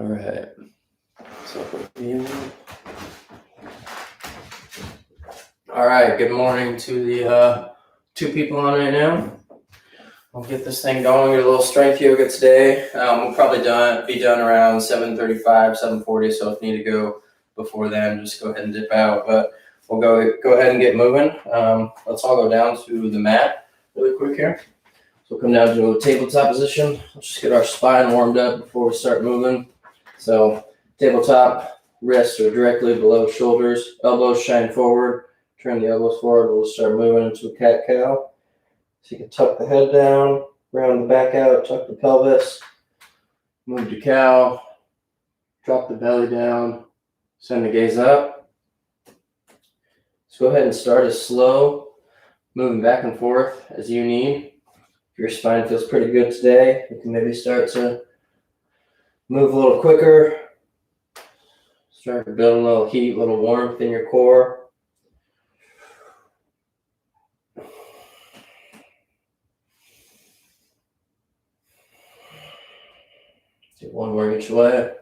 All right. So all right. Good morning to the two people on right now. We'll get this thing going. Get a little strength yoga today. We'll probably be done around 7:35, 7:40. So if you need to go before then, just go ahead and dip out. But we'll go ahead and get moving. Let's all go down to the mat really quick here. So we'll come down to a tabletop position. Let's just get our spine warmed up before we start moving. So tabletop, wrists are directly below shoulders, elbows shine forward. Turn the elbows forward. We'll start moving into a cat-cow. So you can tuck the head down, round the back out, tuck the pelvis, move to cow, drop the belly down, send the gaze up. So go ahead and start as slow, moving back and forth as you need. If your spine feels pretty good today, you can maybe start to move a little quicker. Start to build a little heat, a little warmth in your core. Do one more each way.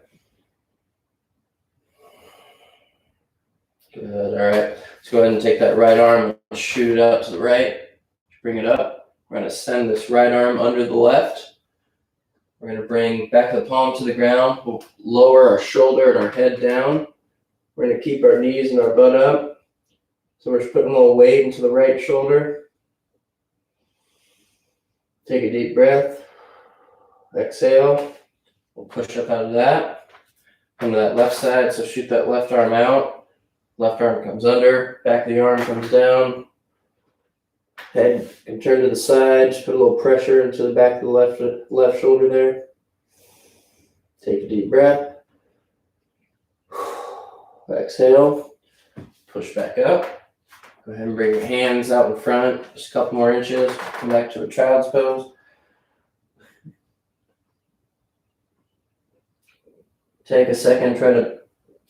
Good. All right. Let's go ahead and take that right arm and shoot it out to the right. Bring it up. We're going to send this right arm under the left. We're going to bring back the palm to the ground. We'll lower our shoulder and our head down. We're going to keep our knees and our butt up. So we're just putting a little weight into the right shoulder. Take a deep breath. Exhale. We'll push up out of that. Come to that left side. So shoot that left arm out. Left arm comes under. Back of the arm comes down. Head can turn to the side. Just put a little pressure into the back of the left shoulder there. Take a deep breath. Exhale. Push back up. Go ahead and bring your hands out in front. Just a couple more inches. Come back to a child's pose. Take a second. Try to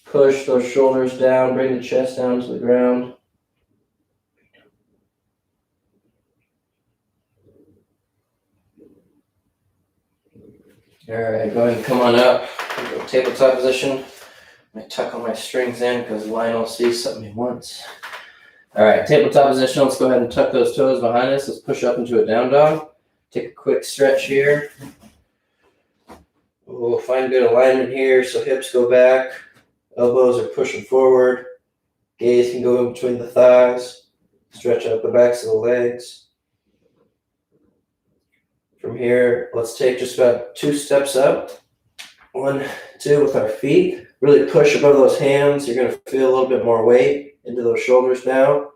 push those shoulders down. Bring the chest down to the ground. All right, go ahead and come on up. Tabletop position. I tuck all my strings in because Lionel sees something he wants. All right, tabletop position. Let's go ahead and tuck those toes behind us. Let's push up into a down dog. Take a quick stretch here. We'll find good alignment here. So hips go back. Elbows are pushing forward. Gaze can go in between the thighs. Stretch out the backs of the legs. From here, let's take just about 2 steps up. 1, 2 with our feet. Really push above those hands. You're going to feel a little bit more weight into those shoulders now.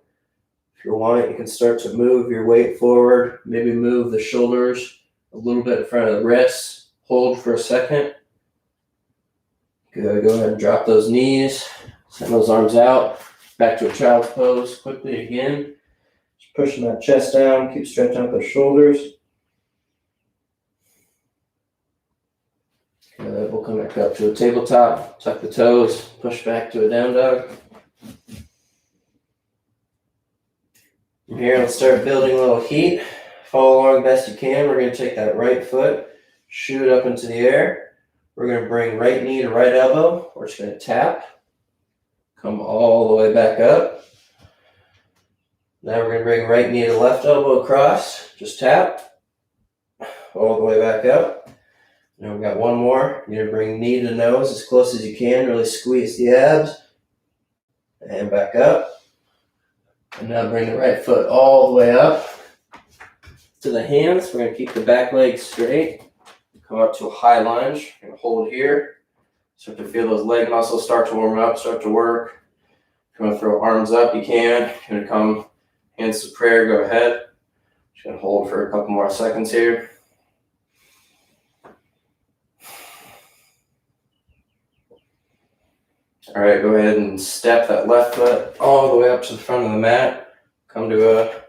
If you want, you can start to move your weight forward. Maybe move the shoulders a little bit in front of the wrists. Hold for a second. Good. Go ahead and drop those knees. Send those arms out. Back to a child's pose quickly again. Just pushing that chest down. Keep stretching out those shoulders. Good. We'll come back up to a tabletop. Tuck the toes. Push back to a down dog. From here, let's start building a little heat. Follow along best you can. We're going to take that right foot, shoot it up into the air. We're going to bring right knee to right elbow. We're just going to tap. Come all the way back up. Now we're going to bring right knee to left elbow across. Just tap. All the way back up. Now we've got one more. You're going to bring knee to nose as close as you can. Really squeeze the abs. And back up. And now bring the right foot all the way up to the hands. We're going to keep the back leg straight. Come up to a high lunge. We're going to hold here. Start to feel those leg muscles start to warm up, start to work. If you want to throw arms up, you can. If you're going to come hands to prayer, go ahead. Just going to hold for a couple more seconds here. All right, go ahead and step that left foot all the way up to the front of the mat. Come to a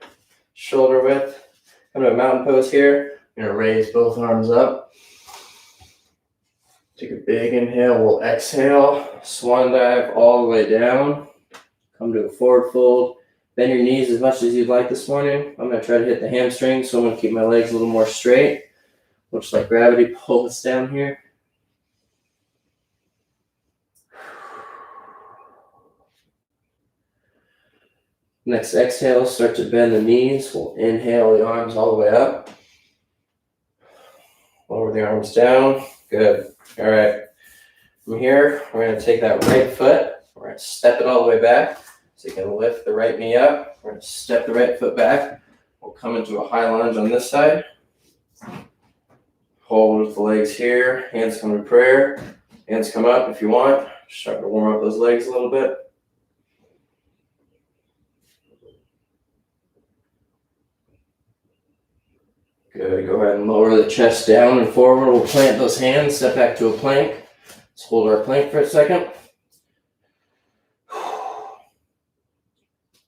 shoulder width. Come to a mountain pose here. You're going to raise both arms up. Take a big inhale. We'll exhale. Swan dive all the way down. Come to a forward fold. Bend your knees as much as you'd like this morning. I'm going to try to hit the hamstrings, so I'm going to keep my legs a little more straight. Looks like gravity. Pull this down here. Next exhale, start to bend the knees. We'll inhale the arms all the way up. Lower the arms down. Good. All right. From here, we're going to take that right foot. We're going to step it all the way back. So you can lift the right knee up. We're going to step the right foot back. We'll come into a high lunge on this side. Hold with the legs here. Hands come to prayer. Hands come up if you want. Start to warm up those legs a little bit. Good. Go ahead and lower the chest down and forward. We'll plant those hands. Step back to a plank. Let's hold our plank for a second.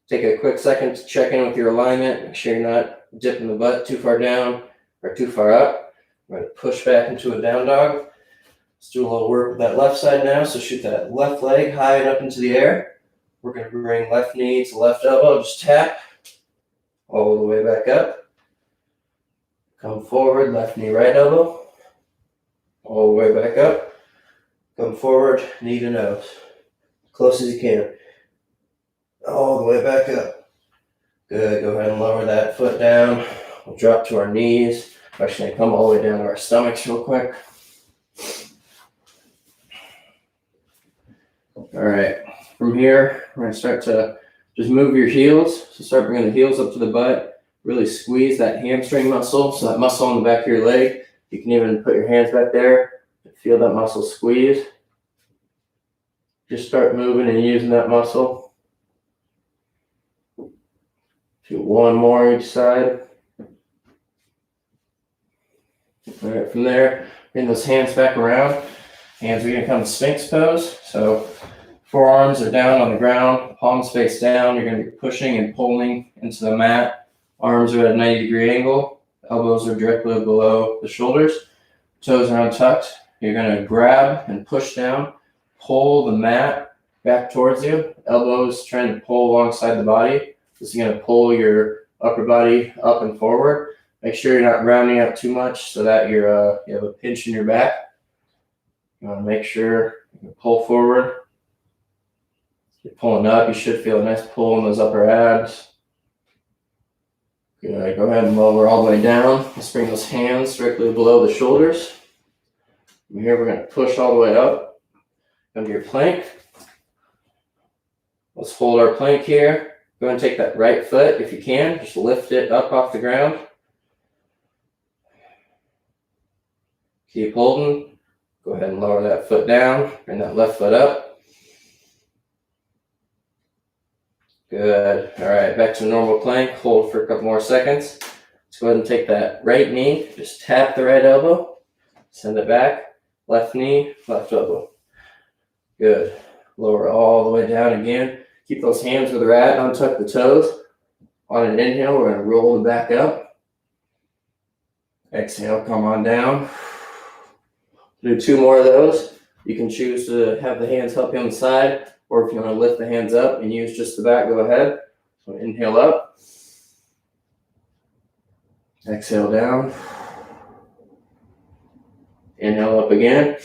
Take a quick second to check in with your alignment. Make sure you're not dipping the butt too far down or too far up. We're going to push back into a down dog. Let's do a little work with that left side now. So shoot that left leg high and up into the air. We're going to bring left knee to left elbow. Just tap all the way back up. Come forward, left knee, right elbow. All the way back up. Come forward, knee to nose. Close as you can. All the way back up. Good. Go ahead and lower that foot down. We'll drop to our knees. We're actually going to come all the way down to our stomachs real quick. All right. From here, we're going to start to just move your heels. So start bringing the heels up to the butt. Really squeeze that hamstring muscle. So that muscle on the back of your leg. You can even put your hands back there and feel that muscle squeeze. Just start moving and using that muscle. Do one more each side. All right, from there, bring those hands back around. Hands are going to come to Sphinx pose. So forearms are down on the ground, palms face down. You're going to be pushing and pulling into the mat. Arms are at a 90-degree angle. Elbows are directly below the shoulders. Toes are untucked. You're going to grab and push down. Pull the mat back towards you. Elbows trying to pull alongside the body. This is going to pull your upper body up and forward. Make sure you're not rounding out too much so that you have a pinch in your back. You want to make sure you pull forward. You're pulling up. You should feel a nice pull in those upper abs. Good. Go ahead and lower all the way down. Let's bring those hands directly below the shoulders. From here, we're going to push all the way up. Come to your plank. Let's hold our plank here. Go ahead and take that right foot, if you can, just lift it up off the ground. Keep holding. Go ahead and lower that foot down, bring that left foot up. Good. All right, back to normal plank. Hold for a couple more seconds. Let's go ahead and take that right knee, just tap the right elbow, send it back, left knee, left elbow. Good. Lower all the way down again. Keep those hands where they're at, untuck the toes. On an inhale, we're going to roll them back up. Exhale, come on down. Do two more of those. You can choose to have the hands help you on the side, or if you want to lift the hands up and use just the back, go ahead. So inhale up. Exhale down. Inhale up again.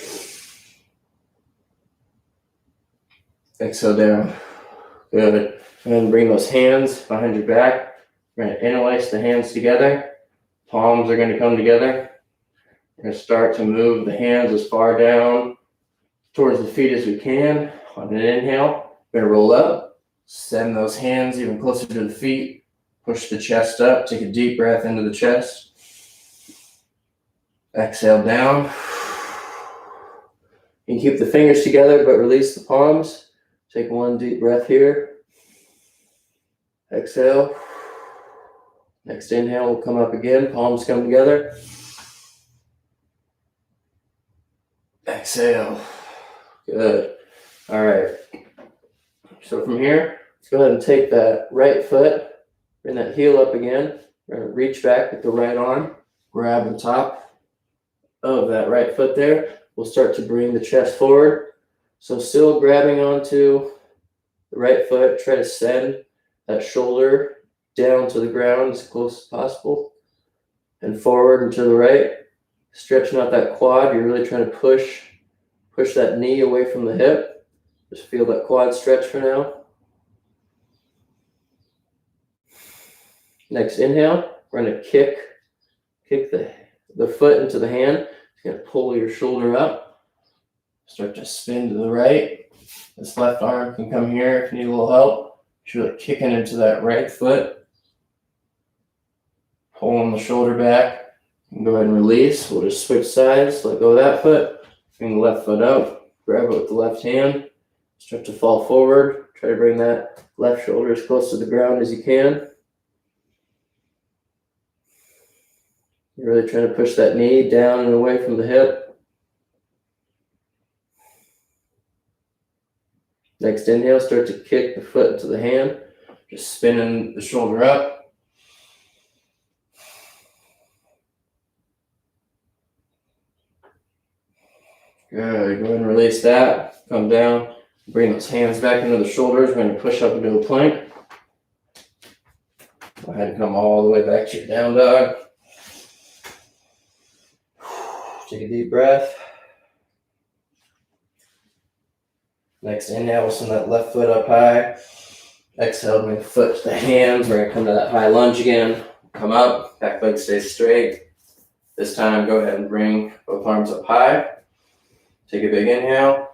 Exhale down. Good. And then bring those hands behind your back. We're going to interlace the hands together. Palms are going to come together. We're going to start to move the hands as far down towards the feet as we can. On an inhale, we're going to roll up. Send those hands even closer to the feet. Push the chest up. Take a deep breath into the chest. Exhale down. You can keep the fingers together, but release the palms. Take one deep breath here. Exhale. Next inhale will come up again. Palms come together. Exhale. Good. All right. So from here, let's go ahead and take that right foot. Bring that heel up again. We're going to reach back with the right arm. Grab the top of that right foot there. We'll start to bring the chest forward. So still grabbing onto the right foot, try to send that shoulder down to the ground as close as possible and forward and to the right. Stretching out that quad, you're really trying to push that knee away from the hip. Just feel that quad stretch for now. Next inhale, we're going to kick the foot into the hand. You're going to pull your shoulder up. Start to spin to the right. This left arm can come here if you need a little help. Just really kicking into that right foot. Pulling the shoulder back. You can go ahead and release. We'll just switch sides. Let go of that foot. Bring the left foot up. Grab it with the left hand. Start to fall forward. Try to bring that left shoulder as close to the ground as you can. You're really trying to push that knee down and away from the hip. Next inhale, start to kick the foot into the hand. Just spinning the shoulder up. Good. Go ahead and release that. Come down. Bring those hands back into the shoulders. We're going to push up into a plank. Go ahead and come all the way back to your down dog. Take a deep breath. Next inhale, we'll send that left foot up high. Exhale, bring the foot to the hands. We're going to come to that high lunge again. Come up, back leg stays straight. This time, go ahead and bring both arms up high. Take a big inhale.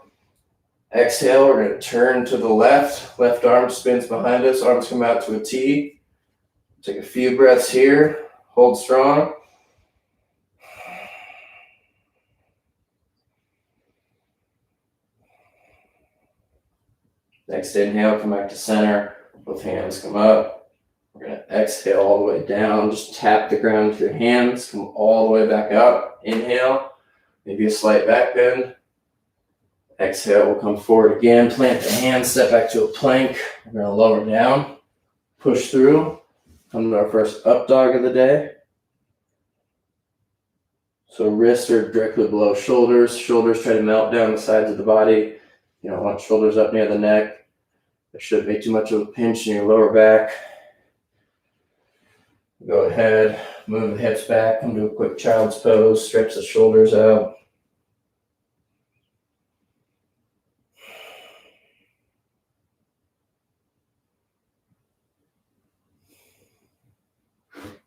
Exhale, we're going to turn to the left. Left arm spins behind us. Arms come out to a T. Take a few breaths here. Hold strong. Next inhale, come back to center. Both hands come up. We're going to exhale all the way down. Just tap the ground with your hands. Come all the way back up. Inhale. Maybe a slight back bend. Exhale, we'll come forward again. Plant the hands. Step back to a plank. We're going to lower down. Push through. Come to our first up dog of the day. So wrists are directly below shoulders. Shoulders try to melt down the sides of the body. You don't want shoulders up near the neck. There shouldn't be too much of a pinch in your lower back. Go ahead, move the hips back, come to a quick child's pose, stretch the shoulders out.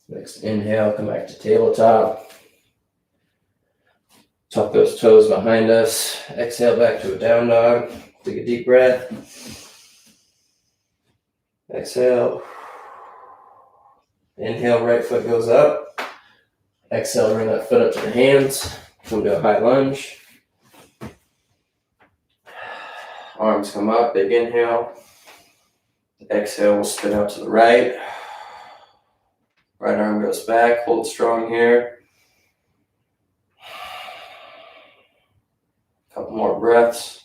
Next inhale, come back to tabletop. Tuck those toes behind us. Exhale back to a down dog. Take a deep breath. Exhale. Inhale, right foot goes up. Exhale, bring that foot up to the hands. Come to a high lunge. Arms come up, big inhale. Exhale, we'll spin out to the right. Right arm goes back, hold strong here. Couple more breaths.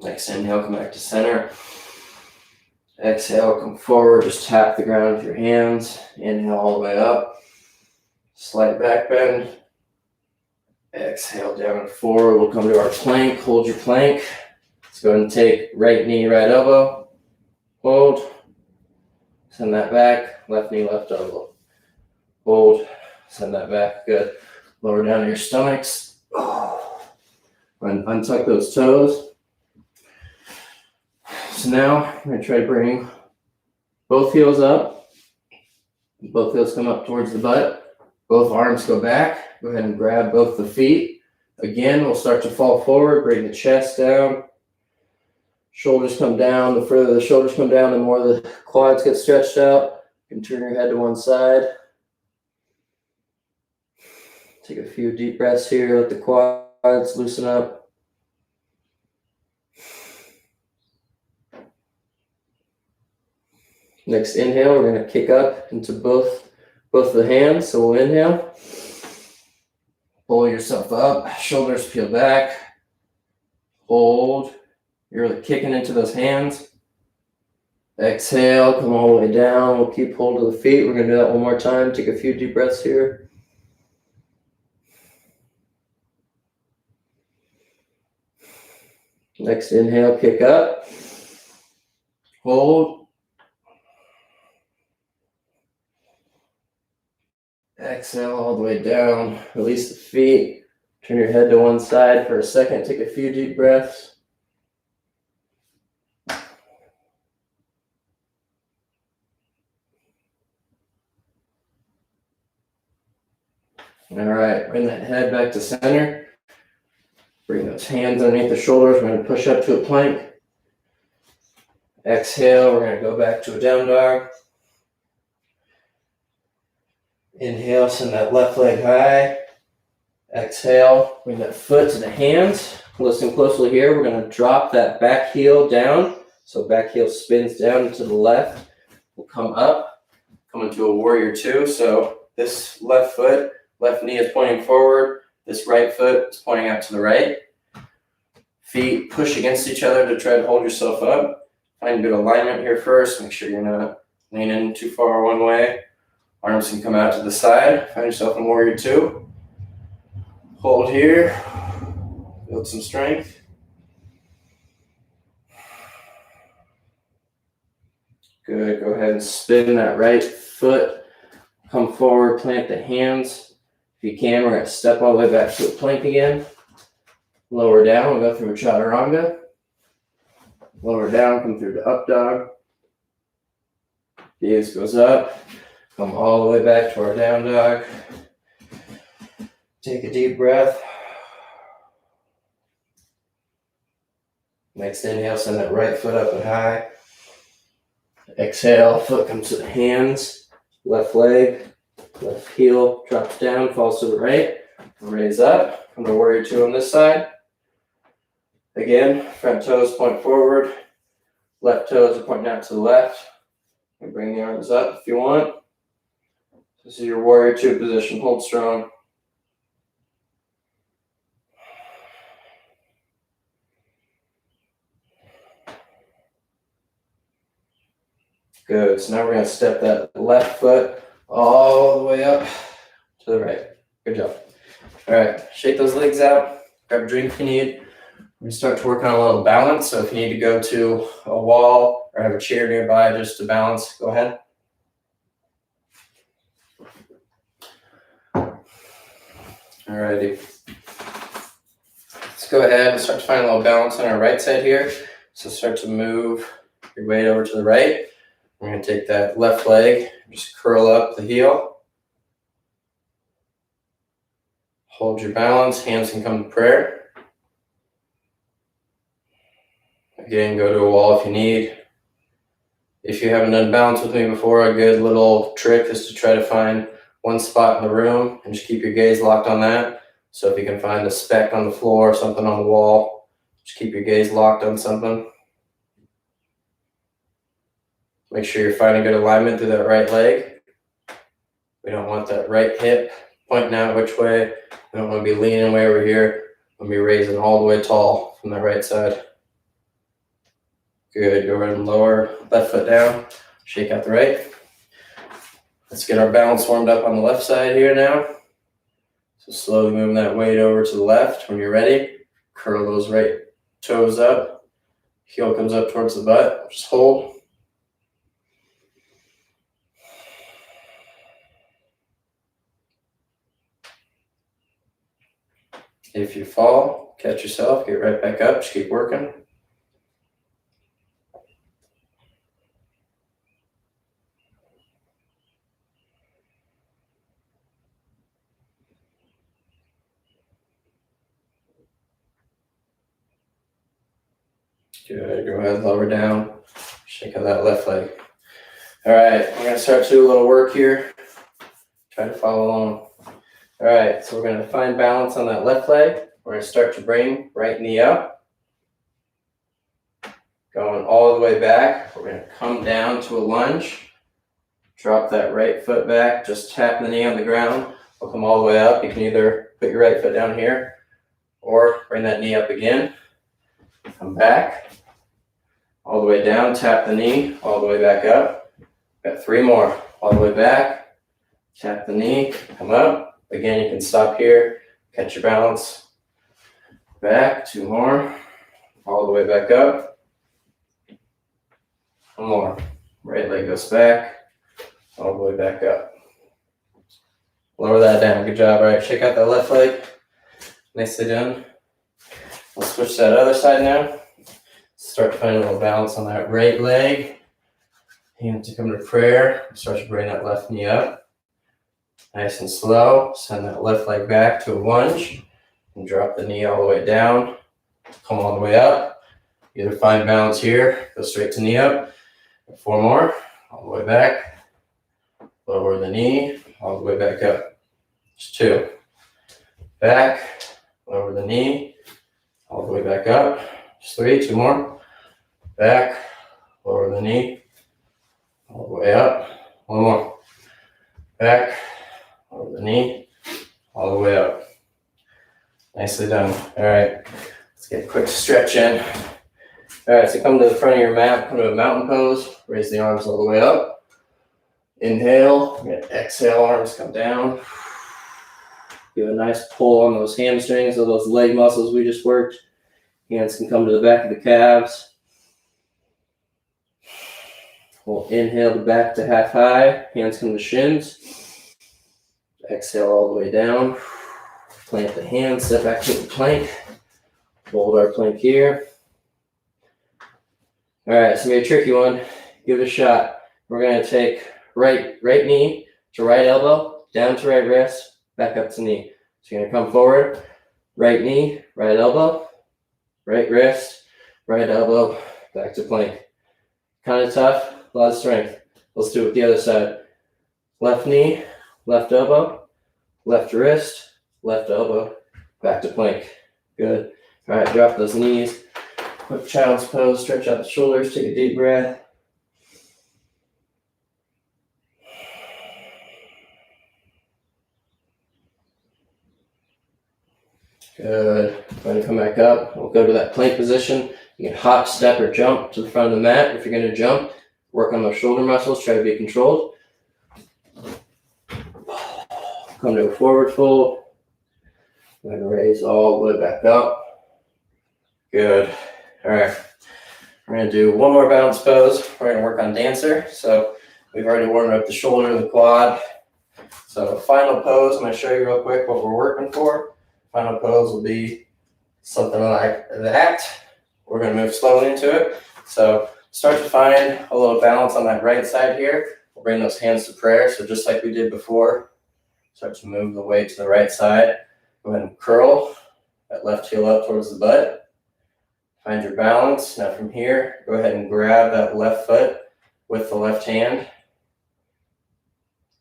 Next inhale, come back to center. Exhale, come forward, just tap the ground with your hands. Inhale all the way up. Slight back bend. Exhale down and forward. We'll come to our plank. Hold your plank. Let's go ahead and take right knee, right elbow. Hold. Send that back. Left knee, left elbow. Hold. Send that back. Good. Lower down to your stomachs. Untuck those toes. So now I'm going to try to bring both heels up. Both heels come up towards the butt. Both arms go back. Go ahead and grab both the feet. Again, we'll start to fall forward. Bring the chest down. Shoulders come down. The further the shoulders come down, the more the quads get stretched out. You can turn your head to one side. Take a few deep breaths here. Let the quads loosen up. Next inhale, we're going to kick up into both of the hands. So we'll inhale. Pull yourself up. Shoulders peel back. Hold. You're really kicking into those hands. Exhale, come all the way down. We'll keep hold of the feet. We're going to do that one more time. Take a few deep breaths here. Next inhale, kick up. Hold. Exhale all the way down. Release the feet. Turn your head to one side for a second. Take a few deep breaths. All right, bring that head back to center. Bring those hands underneath the shoulders. We're going to push up to a plank. Exhale, we're going to go back to a down dog. Inhale, send that left leg high. Exhale, bring that foot to the hands. Listen closely here. We're going to drop that back heel down. So back heel spins down to the left. We'll come up, come into a warrior two. So this left foot, left knee is pointing forward. This right foot is pointing out to the right. Feet push against each other to try to hold yourself up. Find good alignment here first. Make sure you're not leaning too far one way. Arms can come out to the side. Find yourself in warrior two. Hold here. Build some strength. Good. Go ahead and spin that right foot. Come forward, plant the hands. If you can, we're going to step all the way back to a plank again. Lower down, we'll go through a chaturanga. Lower down, come through to up dog. Gaze goes up. Come all the way back to our down dog. Take a deep breath. Next inhale, send that right foot up and high. Exhale, foot comes to the hands. Left leg, left heel drops down, falls to the right. Raise up. Come to warrior two on this side. Again, front toes point forward. Left toes are pointing out to the left. And bring the arms up if you want. This is your warrior two position. Hold strong. Good. So now we're going to step that left foot all the way up to the right. Good job. All right. Shake those legs out. Grab a drink if you need. We're going to start to work on a little balance. So if you need to go to a wall or have a chair nearby just to balance, go ahead. All righty. Let's go ahead and start to find a little balance on our right side here. So start to move your weight over to the right. We're going to take that left leg, just curl up the heel. Hold your balance, hands can come to prayer. Again, go to a wall if you need. If you haven't done balance with me before, a good little trick is to try to find one spot in the room and just keep your gaze locked on that. So if you can find a speck on the floor or something on the wall, just keep your gaze locked on something. Make sure you're finding good alignment through that right leg. We don't want that right hip pointing out which way. We don't want to be leaning way over here. We want to be raising all the way tall from the right side. Good. Go ahead and lower left foot down. Shake out the right. Let's get our balance warmed up on the left side here now. So slowly moving that weight over to the left. When you're ready, curl those right toes up. Heel comes up towards the butt. Just hold. If you fall, catch yourself, get right back up, just keep working. Good, go ahead, lower down, shake out that left leg. All right, we're gonna start to do a little work here. Try to follow along. All right, so we're going to find balance on that left leg. We're going to start to bring right knee up. Going all the way back. We're going to come down to a lunge. Drop that right foot back. Just tap the knee on the ground. We'll come all the way up. You can either put your right foot down here or bring that knee up again. Come back. All the way down. Tap the knee. All the way back up. Got three more. All the way back. Tap the knee. Come up. Again, you can stop here, catch your balance. Back, two more. All the way back up. One more. Right leg goes back. All the way back up. Lower that down. Good job. All right, shake out that left leg. Nicely done. We'll switch to that other side now. Start to find a little balance on that right leg. Hands to come to prayer. Start to bring that left knee up. Nice and slow. Send that left leg back to a lunge and drop the knee all the way down. Come all the way up. Either find balance here, go straight to knee up. 4 more, all the way back. Lower the knee, all the way back up. Just 2. Back, lower the knee, all the way back up. Just 3, 2 more. Back, lower the knee, all the way up. 1 more. Back, lower the knee, all the way up. Nicely done. All right, let's get a quick stretch in. All right, so come to the front of your mat, come to a mountain pose, raise the arms all the way up. Inhale, exhale, arms come down. Give a nice pull on those hamstrings or those leg muscles we just worked. Hands can come to the back of the calves. We'll inhale the back to half high, hands come to shins. Exhale all the way down. Plant the hands, step back to the plank. Hold our plank here. All right, it's gonna be a tricky one. Give it a shot. We're gonna take right knee to right elbow, down to right wrist, back up to knee. So you're gonna come forward, right knee, right elbow, right wrist, right elbow, back to plank. Kind of tough, a lot of strength. Let's do it with the other side. Left knee, left elbow, left wrist, left elbow, back to plank. Good. All right, drop those knees. Quick child's pose, stretch out the shoulders, take a deep breath. Good. Going to come back up. We'll go to that plank position. You can hop, step, or jump to the front of the mat. If you're going to jump, work on those shoulder muscles. Try to be controlled. Come to a forward fold. Go ahead and raise all the way back up. Good. All right. We're going to do one more balance pose. We're going to work on dancer. So we've already warmed up the shoulder, the quad. So final pose, I'm going to show you real quick what we're working for. Final pose will be something like that. We're going to move slowly into it. So start to find a little balance on that right side here. We'll bring those hands to prayer. So just like we did before, start to move the weight to the right side. Go ahead and curl that left heel up towards the butt. Find your balance. Now from here, go ahead and grab that left foot with the left hand.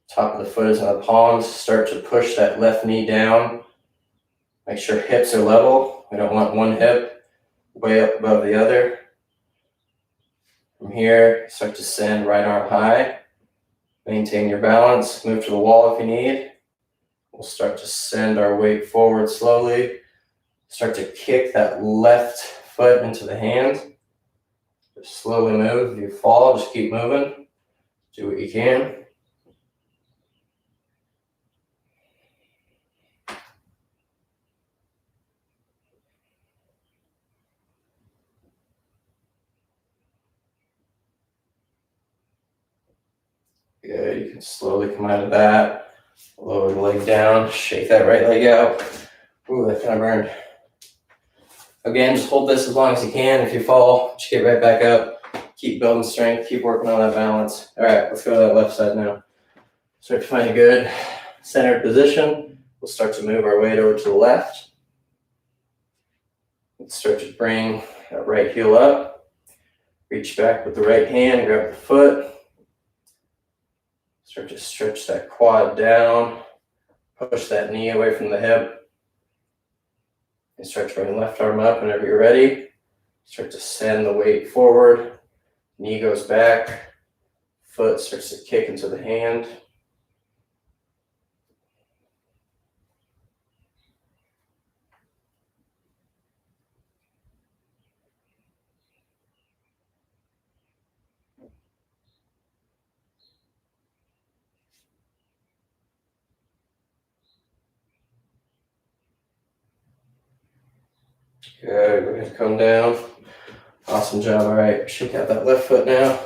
Top of the foot is on the palms. Start to push that left knee down. Make sure hips are level. We don't want one hip way up above the other. From here, start to send right arm high. Maintain your balance. Move to the wall if you need. We'll start to send our weight forward slowly. Start to kick that left foot into the hand. Just slowly move. If you fall, just keep moving. Do what you can. Good. You can slowly come out of that. Lower the leg down. Shake that right leg out. Ooh, that kind of burned. Again, just hold this as long as you can. If you fall, just get right back up. Keep building strength. Keep working on that balance. All right, let's go to that left side now. Start to find a good centered position. We'll start to move our weight over to the left. Let's start to bring that right heel up. Reach back with the right hand. Grab the foot. Start to stretch that quad down. Push that knee away from the hip. And start to bring the left arm up whenever you're ready. Start to send the weight forward. Knee goes back. Foot starts to kick into the hand. Good, we're gonna come down. Awesome job, all right. Shake out that left foot now.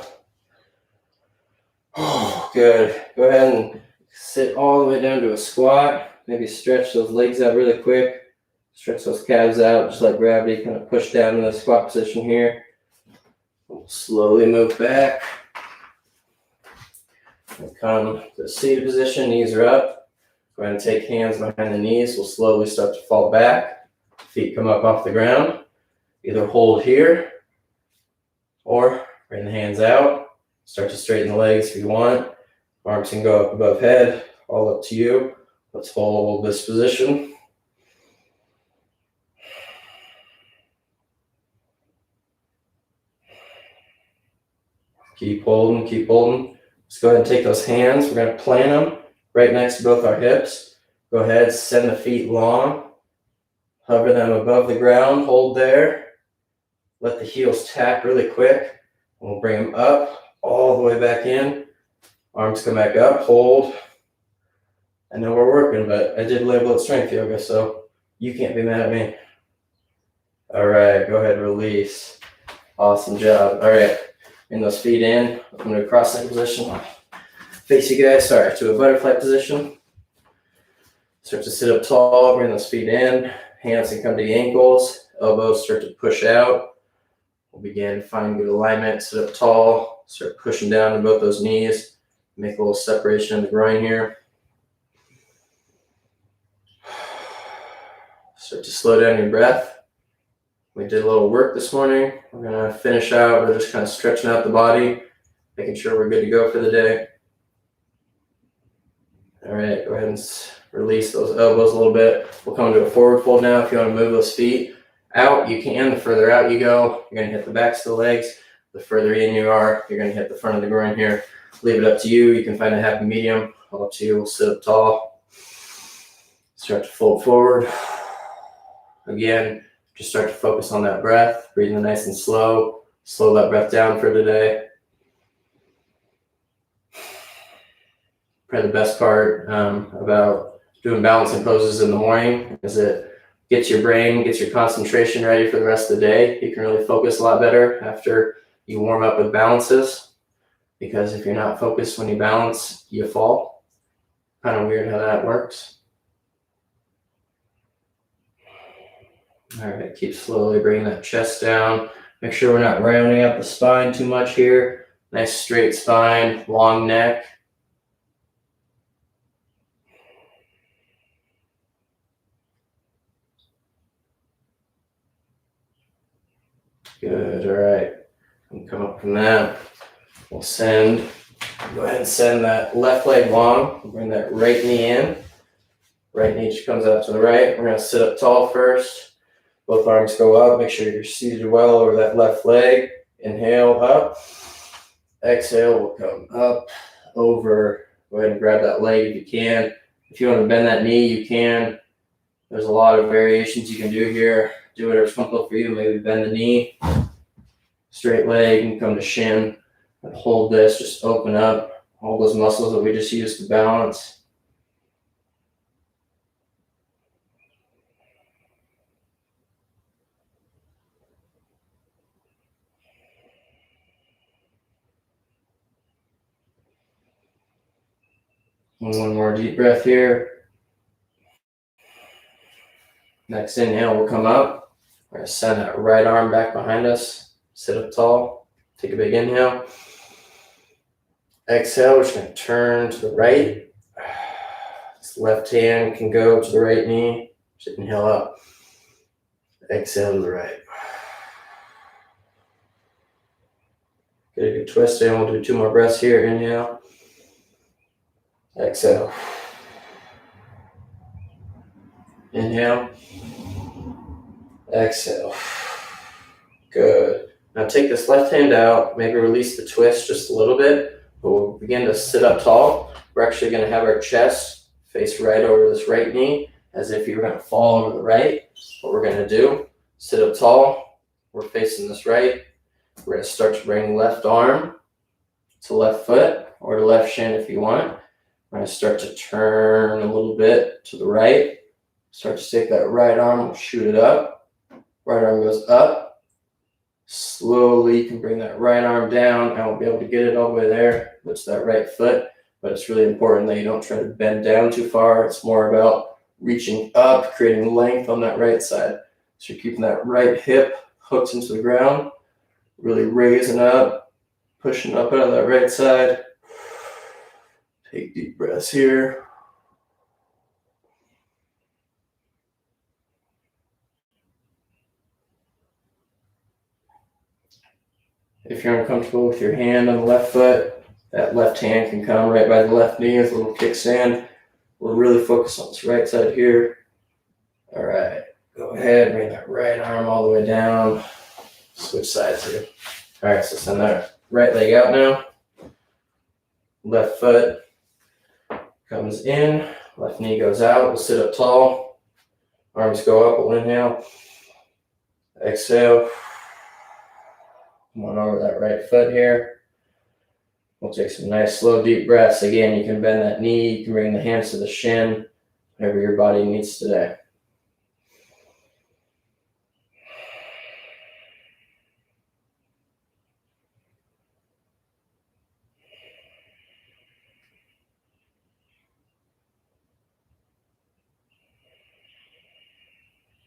Oh, good. Go ahead and sit all the way down to a squat. Maybe stretch those legs out really quick. Stretch those calves out, just like gravity, kind of push down in the squat position here. We'll slowly move back. And come to the seated position, knees are up. Go ahead and take hands behind the knees. We'll slowly start to fall back. Feet come up off the ground. Either hold here or bring the hands out. Start to straighten the legs if you want. Arms can go up above head, all up to you. Let's hold this position. Keep holding, keep holding. Let's go ahead and take those hands. We're going to plant them right next to both our hips. Go ahead, send the feet long. Hover them above the ground. Hold there. Let the heels tap really quick. We'll bring them up, all the way back in. Arms come back up, hold. I know we're working, but I did label it strength yoga, so you can't be mad at me. All right, go ahead, release. Awesome job. All right. Bring those feet in. I'm going to cross-legged position. Face you guys, to a butterfly position. Start to sit up tall. Bring those feet in. Hands can come to the ankles. Elbows start to push out. We'll begin find good alignment. Sit up tall. Start pushing down to both those knees. Make a little separation in the groin here. Start to slow down your breath. We did a little work this morning. We're going to finish out. We're just kind of stretching out the body, making sure we're good to go for the day. All right, go ahead and release those elbows a little bit. We'll come to a forward fold now. If you want to move those feet out, you can. The further out you go, you're going to hit the backs of the legs. The further in you are, you're going to hit the front of the groin here. Leave it up to you. You can find a happy medium. All up to you. We'll sit up tall. Start to fold forward. Again, just start to focus on that breath, breathing nice and slow. Slow that breath down for today. Probably the best part about doing balancing poses in the morning is it gets your brain, gets your concentration ready for the rest of the day. You can really focus a lot better after you warm up with balances, because if you're not focused when you balance, you fall. Kind of weird how that works. All right, keep slowly bringing that chest down. Make sure we're not rounding out the spine too much here. Nice straight spine, long neck. Good, all right. And come up from that. We'll go ahead and send that left leg long. Bring that right knee in. Right knee just comes out to the right. We're gonna sit up tall first. Both arms go up. Make sure you're seated well over that left leg. Inhale, up. Exhale, we'll come up, over. Go ahead and grab that leg if you can. If you want to bend that knee, you can. There's a lot of variations you can do here. Do whatever's comfortable for you. Maybe bend the knee. Straight leg and come to shin. And hold this. Just open up all those muscles that we just used to balance. One more deep breath here. Next inhale, we'll come up. We're going to send that right arm back behind us. Sit up tall. Take a big inhale. Exhale, we're just going to turn to the right. This left hand can go to the right knee. Just inhale up. Exhale to the right. Get a good twist in. We'll do 2 more breaths here. Inhale. Exhale. Inhale. Exhale. Good. Now take this left hand out. Maybe release the twist just a little bit. But we'll begin to sit up tall. We're actually going to have our chest face right over this right knee, as if you were going to fall over the right. What we're going to do, sit up tall. We're facing this right. We're going to start to bring left arm to left foot, or to left shin if you want. We're going to start to turn a little bit to the right. Start to take that right arm, we'll shoot it up. Right arm goes up. Slowly, you can bring that right arm down. I won't be able to get it all the way there. It's that right foot, but it's really important that you don't try to bend down too far. It's more about reaching up, creating length on that right side. So you're keeping that right hip hooked into the ground, really raising up, pushing up out of that right side. Take deep breaths here. If you're uncomfortable with your hand on the left foot, that left hand can come right by the left knee as a little kickstand. We'll really focus on this right side here. All right, go ahead, bring that right arm all the way down. Switch sides here. All right, so send that right leg out now. Left foot comes in, left knee goes out. We'll sit up tall. Arms go up, we'll inhale. Exhale. Come on over that right foot here. We'll take some nice, slow, deep breaths. Again, you can bend that knee. You can bring the hands to the shin, whatever your body needs today.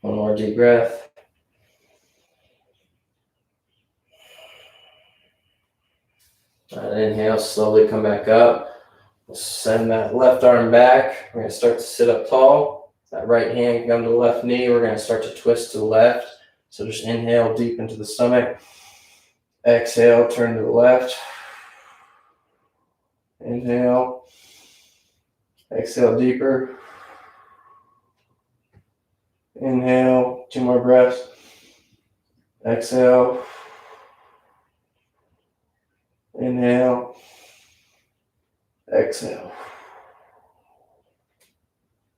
One more deep breath. Inhale, slowly come back up. We'll send that left arm back. We're going to start to sit up tall. That right hand can come to the left knee. We're going to start to twist to the left. So just inhale deep into the stomach. Exhale, turn to the left. Inhale. Exhale deeper. Inhale, 2 more breaths. Exhale. Inhale. Exhale.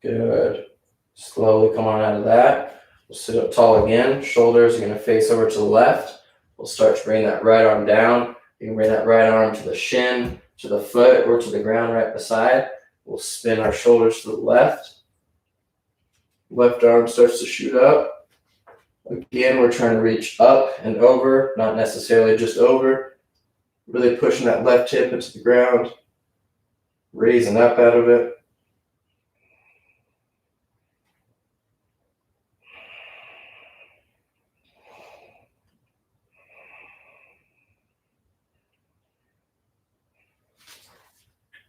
Good. Slowly come on out of that. We'll sit up tall again. Shoulders are going to face over to the left. We'll start to bring that right arm down. You can bring that right arm to the shin, to the foot, or to the ground right beside. We'll spin our shoulders to the left. Left arm starts to shoot up. Again, we're trying to reach up and over, not necessarily just over. Really pushing that left hip into the ground, raising up out of it.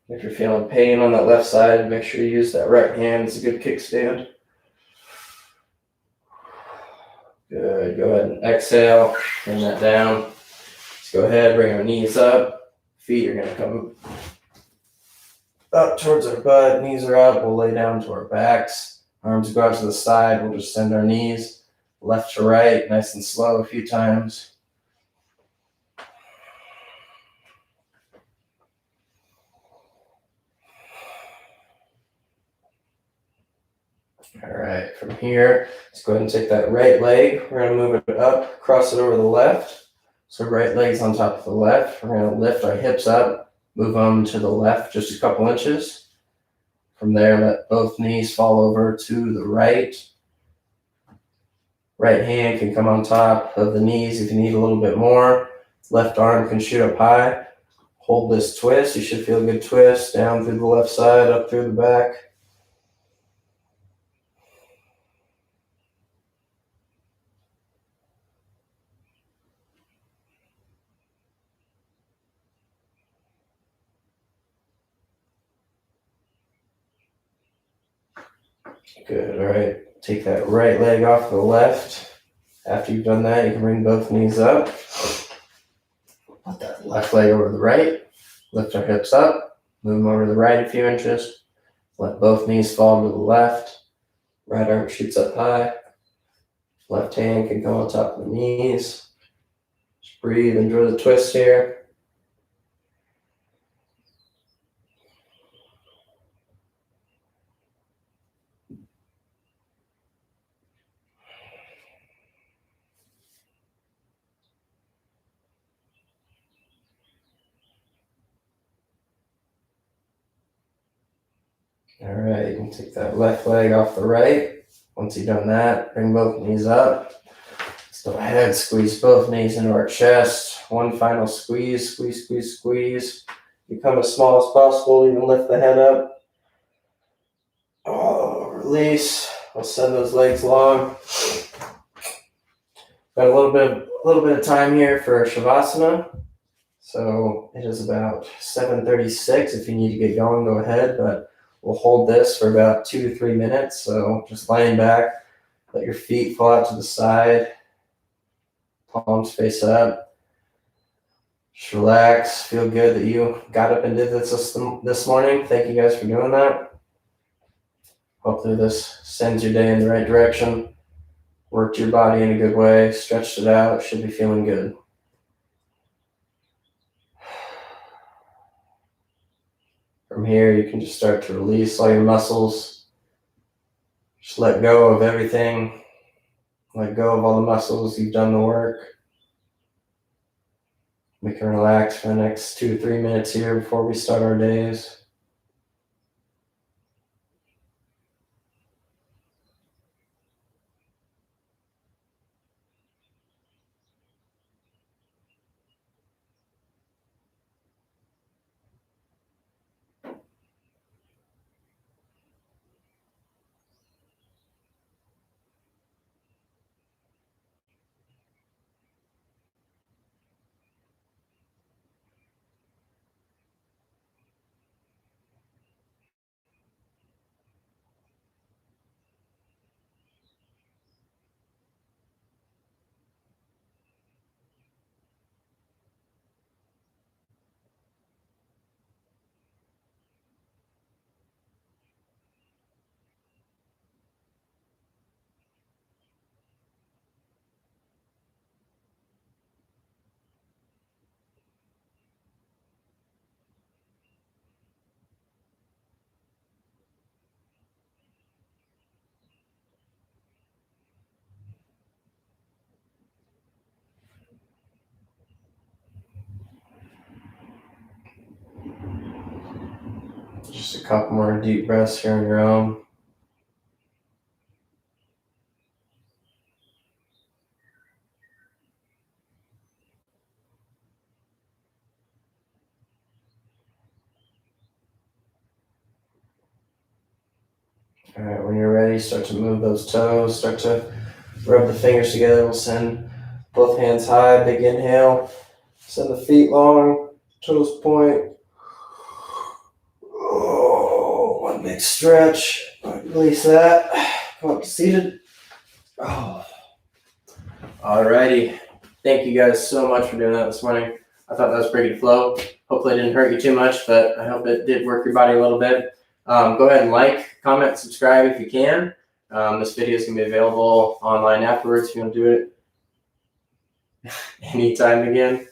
If you're feeling pain on that left side, make sure you use that right hand as a good kickstand. Good. Go ahead and exhale. Bring that down. Let's go ahead, bring our knees up. Feet are going to come up towards our butt. Knees are up. We'll lay down to our backs. Arms go out to the side. We'll just send our knees left to right, nice and slow a few times. All right, from here, let's go ahead and take that right leg. We're going to move it up, cross it over the left. So right leg's on top of the left. We're going to lift our hips up, move them to the left just a couple inches. From there, let both knees fall over to the right. Right hand can come on top of the knees if you need a little bit more. Left arm can shoot up high. Hold this twist. You should feel a good twist down through the left side, up through the back. Good, all right. Take that right leg off the left. After you've done that, you can bring both knees up. Put that left leg over the right. Lift our hips up. Move them over to the right a few inches. Let both knees fall to the left. Right arm shoots up high. Left hand can go on top of the knees. Just breathe, enjoy the twist here. All right, you can take that left leg off the right. Once you've done that, bring both knees up. Let's go ahead, squeeze both knees into our chest. One final squeeze, squeeze, squeeze, squeeze. Become as small as possible, even lift the head up. Oh, release. We'll send those legs long. Got a little bit of time here for Shavasana. So it is about 7:36. If you need to get going, go ahead, but we'll hold this for about 2 to 3 minutes. So just laying back, let your feet fall out to the side, palms face up. Just relax. Feel good that you got up and did this morning. Thank you guys for doing that. Hopefully this sends your day in the right direction. Worked your body in a good way, stretched it out, should be feeling good. From here, you can just start to release all your muscles. Just let go of everything. Let go of all the muscles. You've done the work. We can relax for the next 2 to 3 minutes here before we start our days. Just a couple more deep breaths here on your own. All right, when you're ready, start to move those toes, start to rub the fingers together. We'll send both hands high, big inhale. Send the feet long, toes point. Oh, one big stretch. Release that. Come up to seated. Oh. Alrighty. Thank you guys so much for doing that this morning. I thought that was pretty good flow. Hopefully it didn't hurt you too much, but I hope it did work your body a little bit. Go ahead and like, comment, subscribe if you can. This video is going to be available online afterwards if you want to do it anytime again.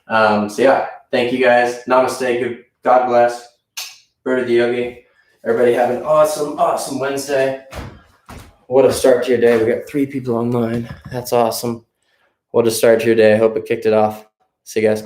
So yeah, thank you guys. Namaste. Good. God bless. Bird of the Yogi. Everybody have an awesome, awesome Wednesday. What a start to your day. We got 3 people online. That's awesome. What a start to your day. I hope it kicked it off. See you guys.